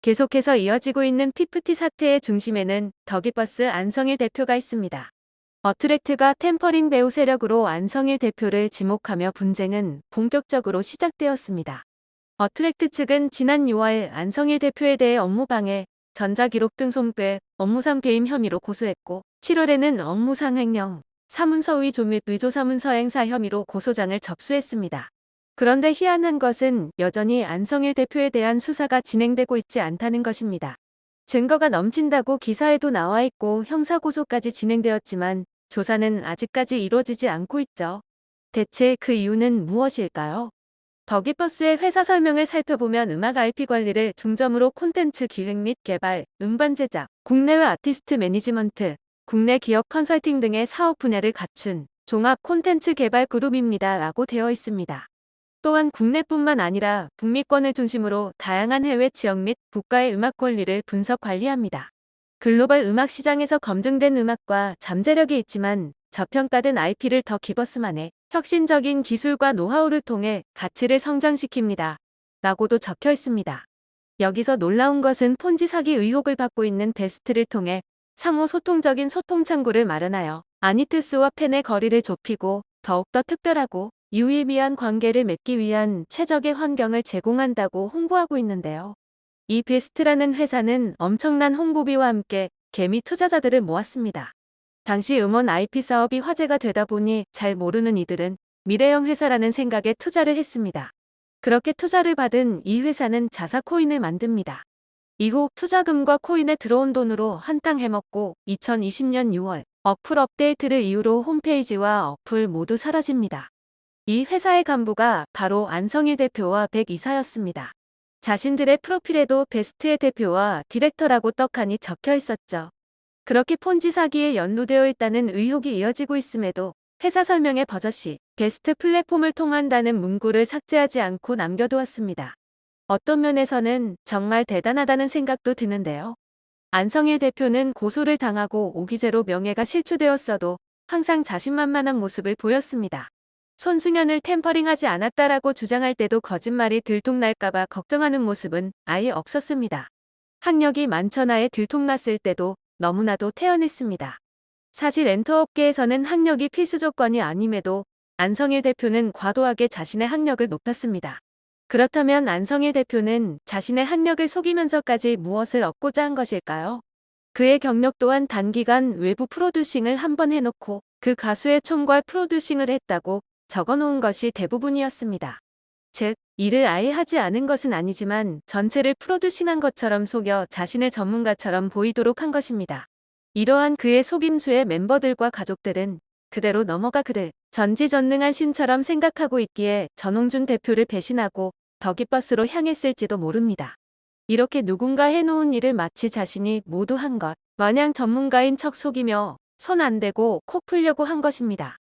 계속해서 이어지고 있는 피프티 사태의 중심에는 더기버스 안성일 대표가 있습니다. 어트랙트가 템퍼링 배후 세력으로 안성일 대표를 지목하며 분쟁은 본격적으로 시작되었습니다. 어트랙트 측은 지난 6월 안성일 대표에 대해 업무방해, 전자기록 등 손괴, 업무상 배임 혐의로 고소했고 7월에는 업무상 횡령, 사문서의 및 의조사문서 행사 혐의로 고소장을 접수했습니다. 그런데 희한한 것은 여전히 안성일 대표에 대한 수사가 진행되고 있지 않다는 것입니다. 증거가 넘친다고 기사에도 나와 있고 형사고소까지 진행되었지만 조사는 아직까지 이루어지지 않고 있죠. 대체 그 이유는 무엇일까요? 더기버스의 회사 설명을 살펴보면 음악 IP 관리를 중점으로 콘텐츠 기획 및 개발, 음반 제작, 국내외 아티스트 매니지먼트, 국내 기업 컨설팅 등의 사업 분야를 갖춘 종합 콘텐츠 개발 그룹입니다. 라고 되어 있습니다. 또한 국내뿐만 아니라 북미권을 중심으로 다양한 해외 지역 및 국가의 음악 권리를 분석 관리합니다. 글로벌 음악 시장에서 검증된 음악과 잠재력이 있지만 저평가된 IP를 더기버스만의 혁신적인 기술과 노하우를 통해 가치를 성장시킵니다. 라고도 적혀 있습니다. 여기서 놀라운 것은 폰지 사기 의혹을 받고 있는 베스트를 통해 상호 소통적인 소통 창구를 마련하여 아니트스와 팬의 거리를 좁히고 더욱더 특별하고 유의미한 관계를 맺기 위한 최적의 환경을 제공한다고 홍보하고 있는데요. 이 베스트라는 회사는 엄청난 홍보비와 함께 개미 투자자들을 모았습니다. 당시 음원 IP 사업이 화제가 되다 보니 잘 모르는 이들은 미래형 회사라는 생각에 투자를 했습니다. 그렇게 투자를 받은 이 회사는 자사 코인을 만듭니다. 이후 투자금과 코인에 들어온 돈으로 한탕 해먹고 2020년 6월 어플 업데이트를 이유로 홈페이지와 어플 모두 사라집니다. 이 회사의 간부가 바로 안성일 대표와 백 이사였습니다. 자신들의 프로필에도 베스트의 대표와 디렉터라고 떡하니 적혀 있었죠. 그렇게 폰지 사기에 연루되어 있다는 의혹이 이어지고 있음에도 회사 설명의 버젓이 베스트 플랫폼을 통한다는 문구를 삭제하지 않고 남겨두었습니다. 어떤 면에서는 정말 대단하다는 생각도 드는데요. 안성일 대표는 고소를 당하고 오기재로 명예가 실추되었어도 항상 자신만만한 모습을 보였습니다. 손승연을 템퍼링하지 않았다라고 주장할 때도 거짓말이 들통날까봐 걱정하는 모습은 아예 없었습니다. 학력이 만천하에 들통났을 때도 너무나도 태연했습니다. 사실 엔터업계에서는 학력이 필수 조건이 아님에도 안성일 대표는 과도하게 자신의 학력을 높였습니다. 그렇다면 안성일 대표는 자신의 학력을 속이면서까지 무엇을 얻고자 한 것일까요? 그의 경력 또한 단기간 외부 프로듀싱을 한번 해놓고 그 가수의 총괄 프로듀싱을 했다고 적어놓은 것이 대부분이었습니다. 즉, 일을 아예 하지 않은 것은 아니지만 전체를 프로듀싱한 것처럼 속여 자신을 전문가처럼 보이도록 한 것입니다. 이러한 그의 속임수에 멤버들과 가족들은 그대로 넘어가 그를 전지전능한 신처럼 생각하고 있기에 전홍준 대표를 배신하고 더기버스로 향했을지도 모릅니다. 이렇게 누군가 해놓은 일을 마치 자신이 모두 한 것 마냥 전문가인 척 속이며 손 안 대고 코 풀려고 한 것입니다.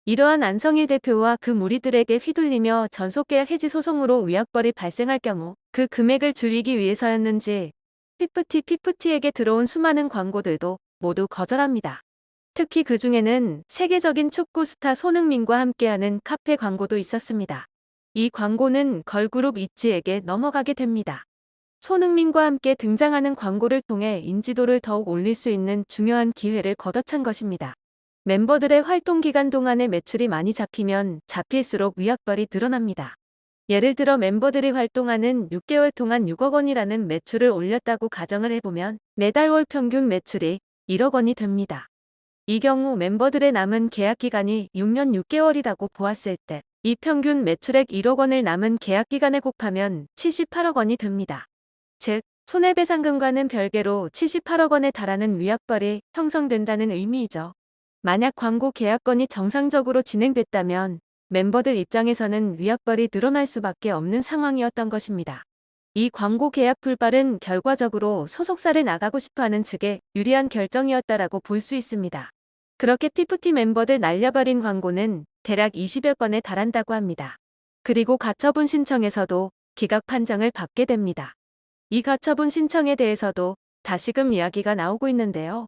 이러한 안성일 대표와 그 무리들에게 휘둘리며 전속계약 해지 소송으로 위약벌이 발생할 경우 그 금액을 줄이기 위해서였는지 피프티에게 들어온 수많은 광고들도 모두 거절합니다. 특히 그 중에는 세계적인 축구 스타 손흥민과 함께하는 카페 광고도 있었습니다. 이 광고는 걸그룹 있지에게 넘어가게 됩니다. 손흥민과 함께 등장하는 광고를 통해 인지도를 더욱 올릴 수 있는 중요한 기회를 걷어찬 것입니다. 멤버들의 활동 기간 동안에 매출이 많이 잡히면 잡힐수록 위약벌이 늘어납니다. 예를 들어 멤버들이 활동하는 6개월 동안 6억 원이라는 매출을 올렸다고 가정을 해보면 매달 월 평균 매출이 1억 원이 됩니다. 이 경우 멤버들의 남은 계약 기간이 6년 6개월이라고 보았을 때 이 평균 매출액 1억 원을 남은 계약 기간에 곱하면 78억 원이 됩니다. 즉, 손해배상금과는 별개로 78억 원에 달하는 위약벌이 형성된다는 의미이죠. 만약 광고 계약건이 정상적으로 진행됐다면 멤버들 입장에서는 위약벌이 늘어날 수밖에 없는 상황이었던 것입니다. 이 광고 계약 불발은 결과적으로 소속사를 나가고 싶어하는 측에 유리한 결정이었다라고 볼 수 있습니다. 그렇게 피프티 멤버들 날려버린 광고는 대략 20여 건에 달한다고 합니다. 그리고 가처분 신청에서도 기각 판정을 받게 됩니다. 이 가처분 신청에 대해서도 다시금 이야기가 나오고 있는데요.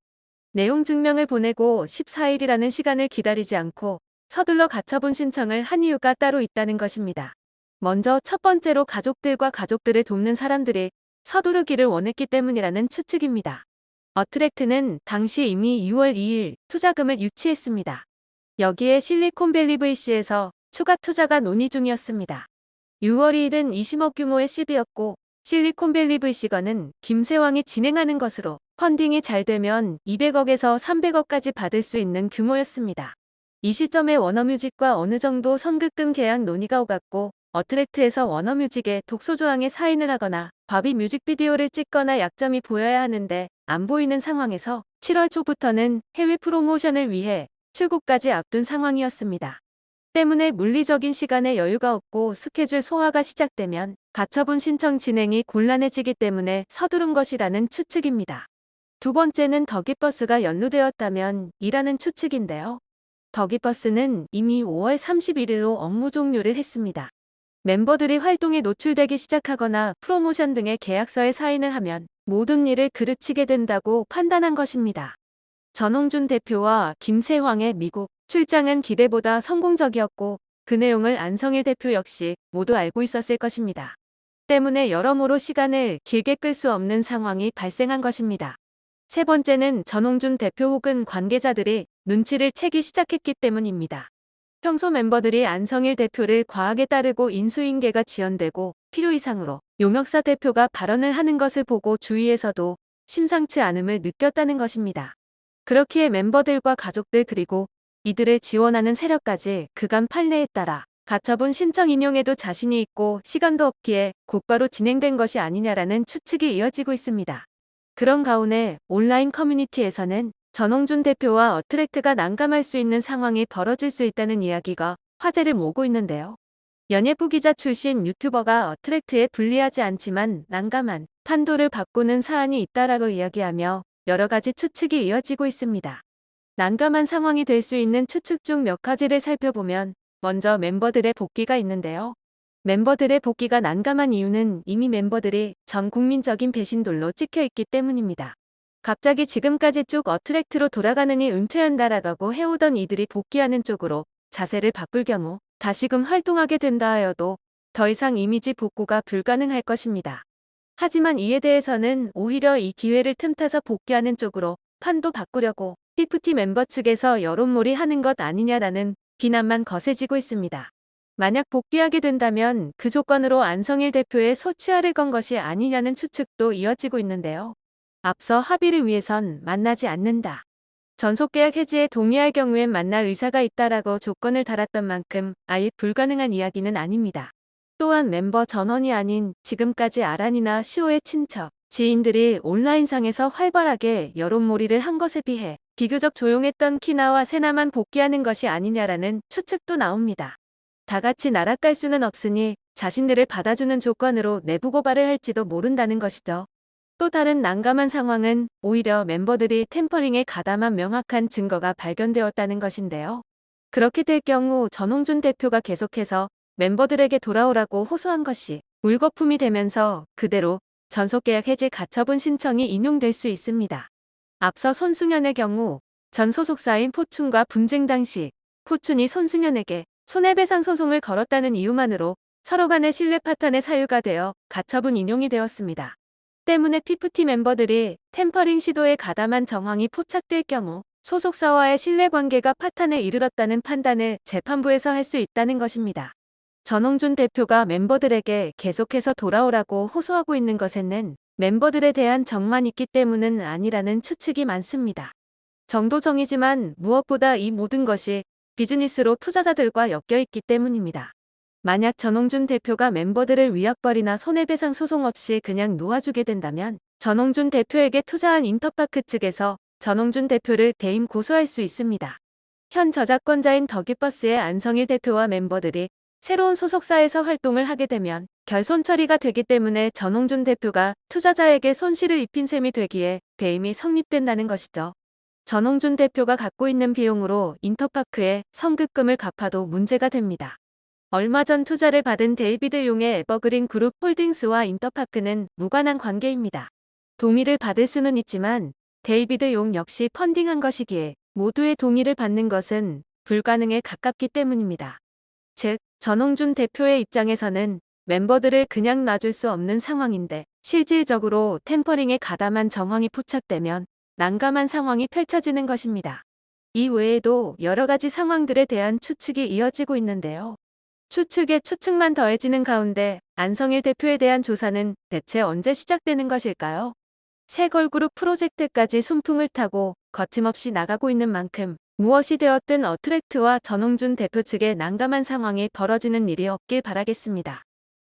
내용 증명을 보내고 14일이라는 시간을 기다리지 않고 서둘러 가처분 신청을 한 이유가 따로 있다는 것입니다. 먼저 첫 번째로 가족들과 가족들을 돕는 사람들이 서두르기를 원했기 때문이라는 추측입니다. 어트랙트는 당시 이미 6월 2일 투자금을 유치했습니다. 여기에 실리콘밸리 VC에서 추가 투자가 논의 중이었습니다. 6월 2일은 20억 규모의 시비였고 실리콘밸리 VC건은 김세왕이 진행하는 것으로 펀딩이 잘 되면 200억에서 300억까지 받을 수 있는 규모였습니다. 이 시점에 워너뮤직과 어느 정도 선급금 계약 논의가 오갔고 어트랙트에서 워너뮤직에 독소 조항에 사인을 하거나 바비 뮤직비디오를 찍거나 약점이 보여야 하는데 안 보이는 상황에서 7월 초부터는 해외 프로모션을 위해 출국까지 앞둔 상황이었습니다. 때문에 물리적인 시간에 여유가 없고 스케줄 소화가 시작되면 가처분 신청 진행이 곤란해지기 때문에 서두른 것이라는 추측입니다. 두 번째는 더기버스가 연루되었다면 이라는 추측인데요. 더기버스는 이미 5월 31일로 업무 종료를 했습니다. 멤버들이 활동에 노출되기 시작하거나 프로모션 등의 계약서에 사인을 하면 모든 일을 그르치게 된다고 판단한 것입니다. 전홍준 대표와 김세황의 미국 출장은 기대보다 성공적이었고 그 내용을 안성일 대표 역시 모두 알고 있었을 것입니다. 때문에 여러모로 시간을 길게 끌 수 없는 상황이 발생한 것입니다. 세 번째는 전홍준 대표 혹은 관계자들이 눈치를 채기 시작했기 때문입니다. 평소 멤버들이 안성일 대표를 과하게 따르고 인수인계가 지연되고 필요 이상으로 용역사 대표가 발언을 하는 것을 보고 주위에서도 심상치 않음을 느꼈다는 것입니다. 그렇기에 멤버들과 가족들 그리고 이들을 지원하는 세력까지 그간 판례에 따라 가처분 신청 인용에도 자신이 있고 시간도 없기에 곧바로 진행된 것이 아니냐라는 추측이 이어지고 있습니다. 그런 가운데 온라인 커뮤니티에서는 전홍준 대표와 어트랙트가 난감할 수 있는 상황이 벌어질 수 있다는 이야기가 화제를 모으고 있는데요. 연예부 기자 출신 유튜버가 어트랙트에 불리하지 않지만 난감한 판도를 바꾸는 사안이 있다라고 이야기하며 여러 가지 추측이 이어지고 있습니다. 난감한 상황이 될 수 있는 추측 중 몇 가지를 살펴보면 먼저 멤버들의 복귀가 있는데요. 멤버들의 복귀가 난감한 이유는 이미 멤버들이 전 국민적인 배신돌로 찍혀있기 때문입니다. 갑자기 지금까지 쭉 어트랙트로 돌아가느니 은퇴한다라고 해오던 이들이 복귀하는 쪽으로 자세를 바꿀 경우 다시금 활동하게 된다 하여도 더 이상 이미지 복구가 불가능할 것입니다. 하지만 이에 대해서는 오히려 이 기회를 틈타서 복귀하는 쪽으로 판도 바꾸려고 피프티 멤버 측에서 여론몰이 하는 것 아니냐라는 비난만 거세지고 있습니다. 만약 복귀하게 된다면 그 조건으로 안성일 대표의 소취하를 건 것이 아니냐는 추측도 이어지고 있는데요. 앞서 합의를 위해선 만나지 않는다. 전속계약 해지에 동의할 경우엔 만날 의사가 있다라고 조건을 달았던 만큼 아예 불가능한 이야기는 아닙니다. 또한 멤버 전원이 아닌 지금까지 아란이나 시오의 친척, 지인들이 온라인상에서 활발하게 여론몰이를 한 것에 비해 비교적 조용했던 키나와 세나만 복귀하는 것이 아니냐라는 추측도 나옵니다. 다 같이 날아갈 수는 없으니 자신들을 받아주는 조건으로 내부 고발을 할지도 모른다는 것이죠. 또 다른 난감한 상황은 오히려 멤버들이 템퍼링에 가담한 명확한 증거가 발견되었다는 것인데요. 그렇게 될 경우 전홍준 대표가 계속해서 멤버들에게 돌아오라고 호소한 것이 물거품이 되면서 그대로 전속계약 해지 가처분 신청이 인용될 수 있습니다. 앞서 손승연의 경우 전 소속사인 포춘과 분쟁 당시 포춘이 손승연에게 손해배상 소송을 걸었다는 이유만으로 서로 간의 신뢰 파탄의 사유가 되어 가처분 인용이 되었습니다. 때문에 피프티 멤버들이 템퍼링 시도에 가담한 정황이 포착될 경우 소속사와의 신뢰관계가 파탄에 이르렀다는 판단을 재판부에서 할 수 있다는 것입니다. 전홍준 대표가 멤버들에게 계속해서 돌아오라고 호소하고 있는 것에는 멤버들에 대한 정만 있기 때문은 아니라는 추측이 많습니다. 정도정이지만 무엇보다 이 모든 것이 비즈니스로 투자자들과 엮여있기 때문입니다. 만약 전홍준 대표가 멤버들을 위약벌이나 손해배상 소송 없이 그냥 놓아주게 된다면 전홍준 대표에게 투자한 인터파크 측에서 전홍준 대표를 대임 고소할 수 있습니다. 현 저작권자인 더기버스의 안성일 대표와 멤버들이 새로운 소속사에서 활동을 하게 되면 결손 처리가 되기 때문에 전홍준 대표가 투자자에게 손실을 입힌 셈이 되기에 배임이 성립된다는 것이죠. 전홍준 대표가 갖고 있는 비용으로 인터파크에 선급금을 갚아도 문제가 됩니다. 얼마 전 투자를 받은 데이비드 용의 에버그린 그룹 홀딩스와 인터파크는 무관한 관계입니다. 동의를 받을 수는 있지만 데이비드 용 역시 펀딩한 것이기에 모두의 동의를 받는 것은 불가능에 가깝기 때문입니다. 즉, 전홍준 대표의 입장에서는 멤버들을 그냥 놔줄 수 없는 상황인데 실질적으로 템퍼링에 가담한 정황이 포착되면 난감한 상황이 펼쳐지는 것입니다. 이 외에도 여러 가지 상황들에 대한 추측이 이어지고 있는데요. 추측에 추측만 더해지는 가운데 안성일 대표에 대한 조사는 대체 언제 시작되는 것일까요? 새 걸그룹 프로젝트까지 손풍을 타고 거침없이 나가고 있는 만큼 무엇이 되었든 어트랙트와 전홍준 대표 측의 난감한 상황이 벌어지는 일이 없길 바라겠습니다.